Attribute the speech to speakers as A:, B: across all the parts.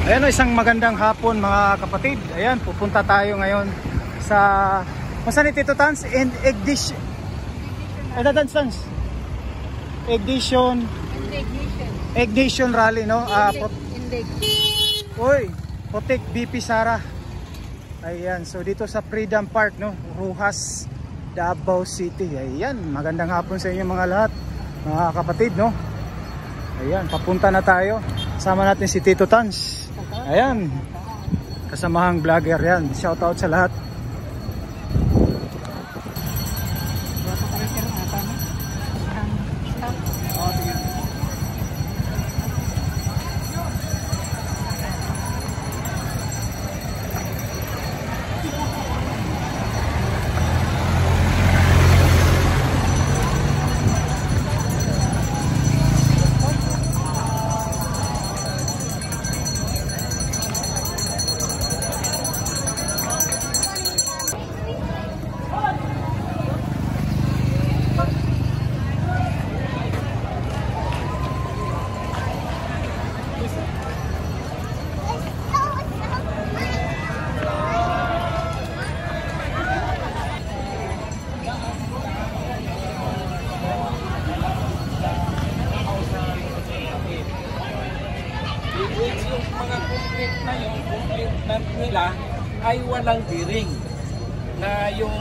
A: Ayan o, isang magandang hapon mga kapatid. Ayan, pupunta tayo ngayon sa masan ni Tito Tans and Ignition. Ignition Rally, no? Putik BP Sara. Ayan, so dito sa Freedom Park, no? Roxas, Davao City. Ayan, magandang hapon sa inyo mga lahat, mga kapatid, no? Ayan, papunta na tayo. Sama natin si Tito Tans. Ayan, kasamahang vlogger yan. Shout out sa lahat.
B: Nila ay walang bearing na yung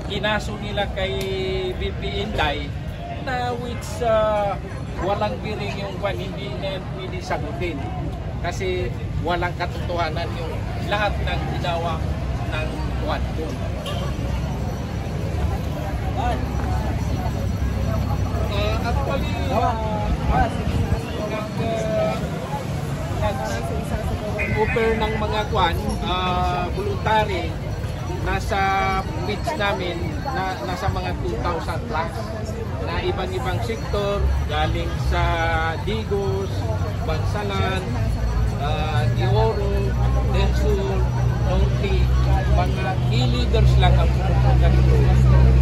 B: kinaso nila kay BP Inday na which walang bearing yung kwan, hindi na pwede sagutin kasi walang katotohanan yung lahat ng ginawa ng kwan doon. Actually offer ng mga kwan, voluntary, nasa pitch namin na nasa mga 2,000 plus na ibang-ibang sektor galing sa Digos, Bansalan, Dioro, Del Sur, Norte, mga key leaders lang ang pupunta dito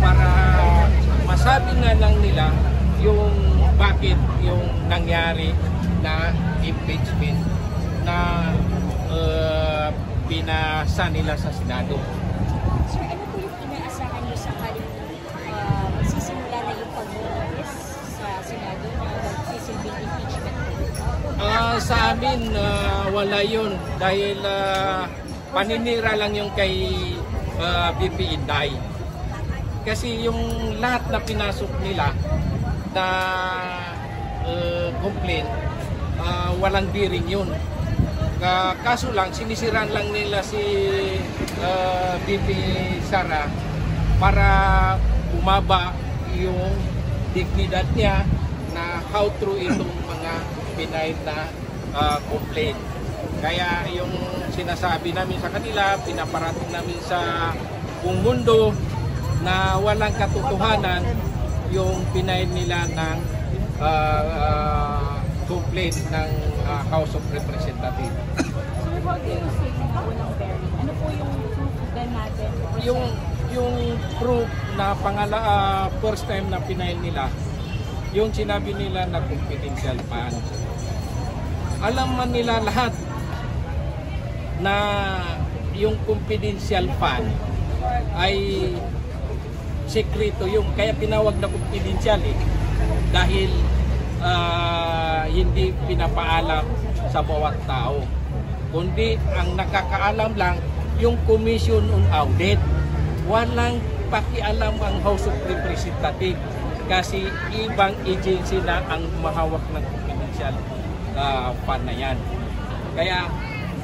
B: para masabi nga lang nila yung bakit yung nangyari na impeachment na pinasa nila sa Senado.
C: Sir, ano po yung inaasahan nyo sakaling magsisimula na yung pag-vote sa Senado na magsisilbing impeachment?
B: Sa amin, wala yun dahil paninira lang yung kay BP Inday. Kasi yung lahat na pinasok nila na complaint, walang bearing yun. Kaso lang, sinisiran lang nila si BP Sara para bumaba yung dignidad niya na how true itong mga pinay na complaint. Kaya yung sinasabi namin sa kanila, pinaparating namin sa buong mundo na walang katotohanan yung pinay nila ng complaint ng House of Representatives.
C: Sir, how do you say na walang bearing? Ano po yung proof din natin?
B: Yung proof na first time na pinail nila, yung sinabi nila na confidential fund. Alam man nila lahat na yung confidential fund ay sekreto yung kaya tinawag na confidential dahil hindi pinapaalam sa bawat tao, kundi ang nakakaalam lang yung Commission on Audit. Walang pakialam ang House of Representatives kasi ibang agency na ang mahawak ng confidential fund na yan. Kaya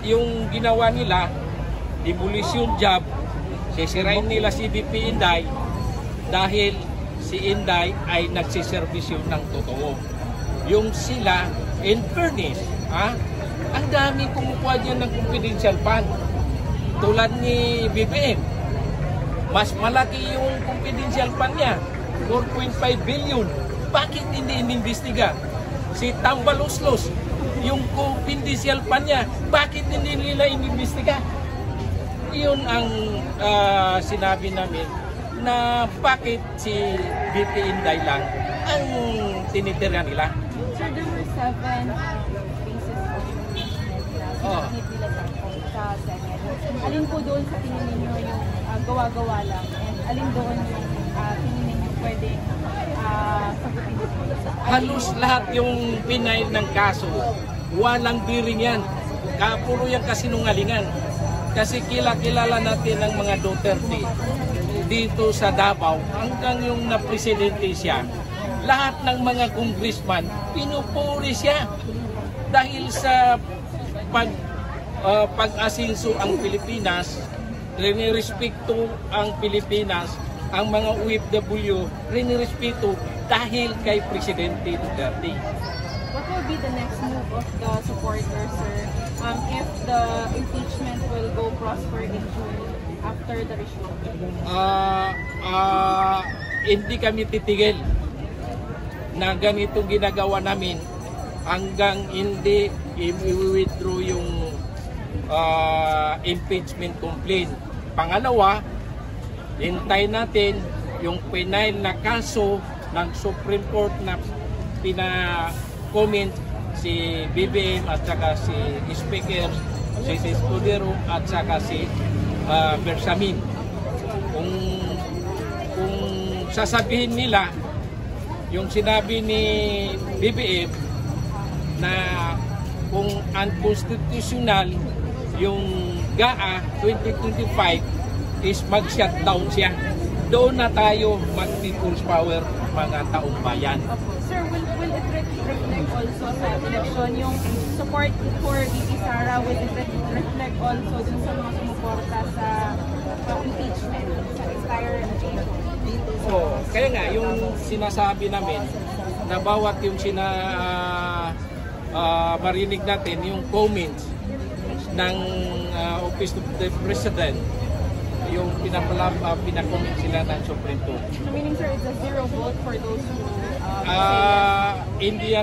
B: yung ginawa nila, demolition job, sisirain nila si BP Inday dahil si Inday ay nagsiservisyo ng totoo. Yung sila, in fairness, ang daming kumukuha dyan ng confidential fund. Tulad ni BBM, mas malaki yung confidential fund niya, 4.5 billion. Bakit hindi inimbestiga? Si Tambaloslos, yung confidential fund niya, bakit hindi nila inimbestiga? Yun ang sinabi namin na bakit si BP Inday lang ang tinitira nila.
C: Sir, there were 7 cases of impeachment last
D: alin po doon sa tingin ninyo yung gawa-gawa lang, and alin doon yung tingin ninyo pwede sagutin po?
B: Halos lahat yung pinail ng kaso, walang biring yan. Puro yung kasinungalingan. Kasi kilala natin ang mga Duterte dito sa Davao, hanggang yung na-presidente siya, lahat ng mga congressman, pinupuri siya. Dahil sa pag-asinso ang Pilipinas, rinirespeto ang Pilipinas, ang mga OFW, rinirespeto dahil kay Presidente Duterte.
D: What will be the next move of the supporters, sir, if the impeachment will go prosper in June after the result?
B: Hindi kami titigil na ganito ginagawa namin hanggang hindi i-withdraw yung impeachment complaint. Pangalawa, hintay natin yung final na kaso ng Supreme Court na pina-comment si BBM at saka si Speaker, si Escudero at saka si Bersamin. Kung sasabihin nila yung sinabi ni BBM na kung unconstitutional yung GAA 2025 is mag-shutdown siya. Doon na tayo mag-people's power, mga taong bayan.
D: Sir, will it reflect also sa election yung support for VP Sara? Will it reflect also dun sa mga sumuporta sa impeachment, sa entire
B: Kaya nga, yung sinasabi namin na bawat yung marinig natin, yung comments ng Office of the President, yung pinakomment sila ng Supreme Court.
D: Meaning, sir, it's a zero vote for those who
B: hindi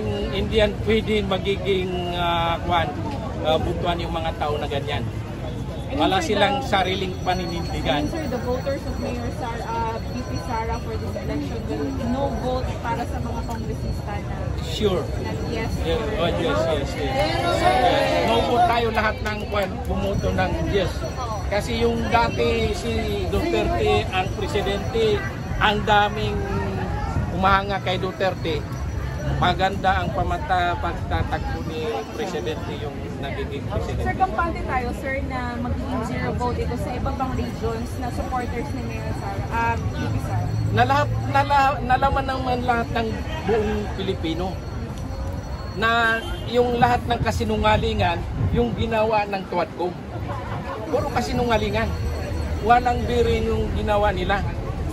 B: yan pwede magiging butuan yung mga tao na ganyan. Wala silang sariling paninindigan.
D: Sir, the voters of Mayor VP Sara for this election will no vote para sa mga kongresista na
B: sure.
D: Yes.
B: No vote tayo lahat ng bumoto ng yes. Kasi yung dati si Duterte ang presidente, ang daming umahanga kay Duterte. Maganda ang pagtatakbo ni Presidente yung nagiging Presidente.
D: Sir, kampante tayo, sir, na magiging zero vote ito sa iba pang regions na supporters ni Mayor Sara, VP Sara.
B: Nalaman naman lahat ng buong Pilipino na yung lahat ng kasinungalingan, yung ginawa ng Tuadcom. Puro kasinungalingan. Walang biring yung ginawa nila.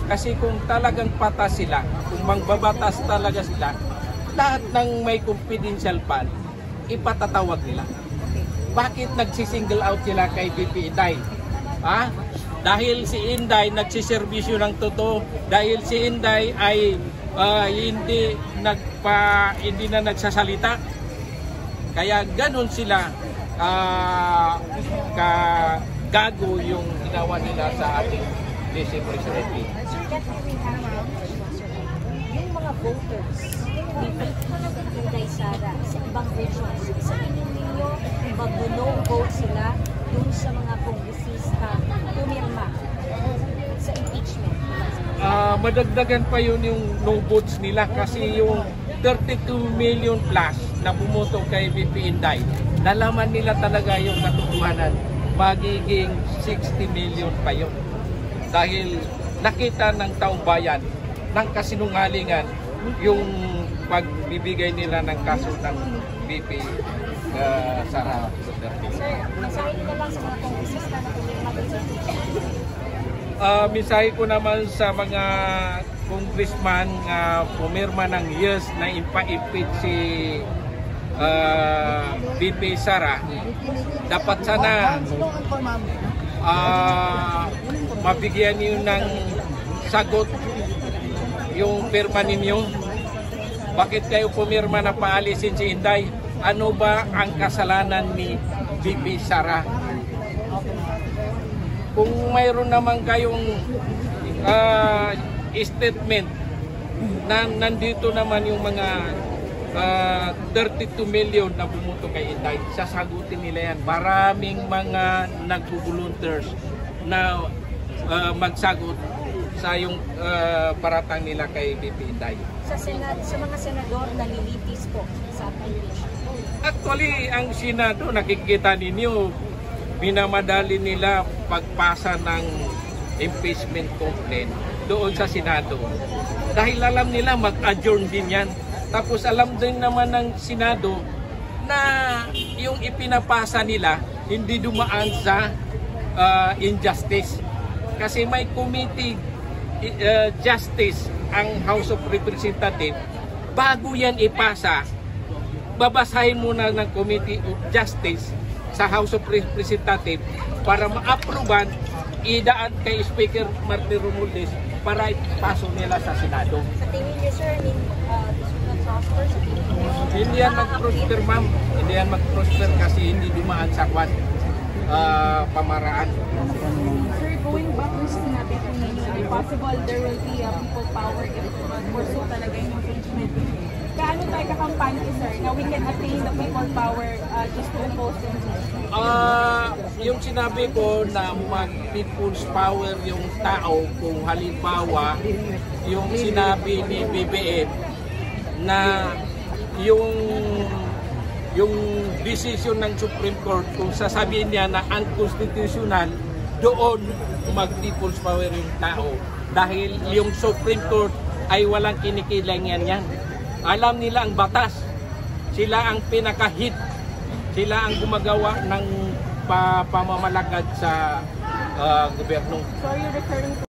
B: Kasi kung talagang patas sila, kung magbabatas talaga sila, lahat ng may confidential fund, ipatatawag nila. Bakit nagsisingle out sila kay VP Inday? Dahil si Inday nagsiservisyo ng totoo, dahil si Inday ay hindi na nagsasalita. Kaya ganun sila gago yung ginawa nila sa ating Vice Presidente.
C: Yung mga voters ni Inday Sara sa ibang regions, sa ninyo mag-no vote sila dun sa mga kongresista pumirma sa impeachment?
B: Madagdagan pa yun yung no votes nila kasi yung 32 million plus na bumoto kay VP Inday, nalaman nila talaga yung katotohanan, magiging 60 million pa yun. Dahil nakita ng taong bayan ng kasinungalingan yung pagbibigay nila ng kaso ng VP Sara Duterte.
C: Sir, masahin ko lang sa mga kongresista na pumirma sa impeachment.
B: Mensahe ko naman sa mga congressman pumirma ng yes na impa-impeach si VP Sara. Dapat sana mabigyan niyo ng sagot yung pirma ninyo. Bakit kayo pumirma na paalisin si Inday? Ano ba ang kasalanan ni VP Sara? Kung mayroon naman kayong statement na nandito naman yung mga 32 million na bumuto kay Inday. Sasagutin nila yan. Maraming mga nag-volunteers na magsagot sa yung paratang nila kay BP Inday.
C: Sa mga senador na nilitis po sa impeachment.
B: Actually, ang Senado, nakikita ninyo, minamadali nila pagpasa ng impeachment complaint doon sa Senado. Dahil alam nila mag-adjourn din yan. Tapos alam din naman ng Senado na yung ipinapasa nila hindi dumaan sa injustice. Kasi may committee justice ang House of Representatives. Bago yan ipasa, babasahin muna ng Committee of Justice sa House of Representatives para ma-approvean, idaan kay Speaker Martin Romualdez para ipasok nila sa Senado.
C: Sa tingin niyo, sir, prosper sa tingin niyo?
B: Hindi yan mag-prosper, ma'am. Hindi yan mag-prosper kasi hindi dumaan sa kwan pamaraan.
D: Sir, going back to sinabi ko ninyo, possible there will be a people power if pursue talaga yung impeachment. Kaano tayo kakampanya, sir, na we can attain the people power just to oppose the impeachment?
B: Yung sinabi ko na mag-people's power yung tao, kung halimbawa yung sinabi ni BBM na yung decision ng Supreme Court, kung sasabihin niya na unconstitutional, doon mag-people's power yung tao. Dahil yung Supreme Court ay walang kinikilangan yan. Alam nila ang batas. Sila ang pinaka-hit. Sila ang gumagawa ng pamamalakad sa gobyerno.
D: So are you referring to